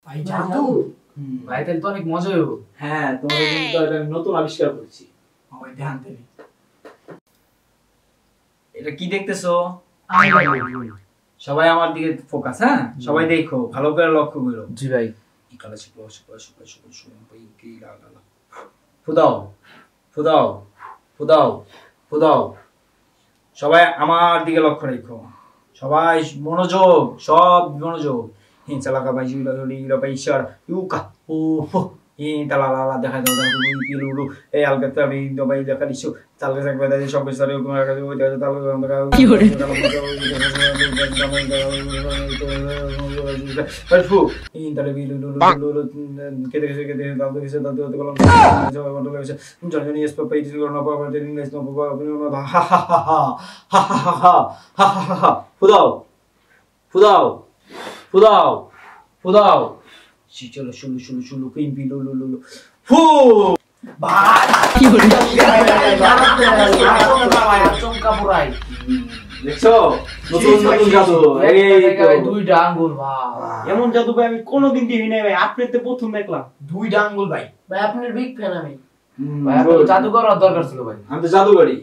ভাই জাদু ভাই তাহলে তো অনেক মজা হইব। হ্যাঁ তোমাদের কিন্তু এটা নতুন আবিষ্কার করছি। ভাই ধ্যান দেন। এটা কি দেখতেছো? সবাই আমার দিকে ফোকাস, হ্যাঁ সবাই দেখো, ভালো করে লক্ষ্য করো। জি ভাই। ফুদাও ফুদাও ফুদাও ফুদাও। সবাই আমার দিকে লক্ষ্য রেখো, সবাই মনোযোগ, সব মনোযোগ। চালাকা ভাই ঈশ্বর ইউকা ও তালা দেখা দাও লুলু এই আলকাতে আমি ভাই দেখা দিচ্ছ চালকে থাকবে সব কিছু ফুদাও ফুদাও ফুদাও ফুদাও। চলো শুলু শুলু শুলু পিম্পি লুলু লুলু ফু। ভাই কি হলো? চমকা পুরাই। দেখছো নতুন নতুন জাদু। এই দুইটা আঙ্গুল ভাই। এমন জাদু ভাই আমি কোনোদিন দেখি নাই ভাই, আপনি তো প্রথম দেখলাম। দুইটা আঙ্গুল ভাই। ভাই আপনার বিগ ফ্যান আমি। ভাই আপনার জাদু করার দরকার ছিল ভাই। আমি তো জাদুকরি।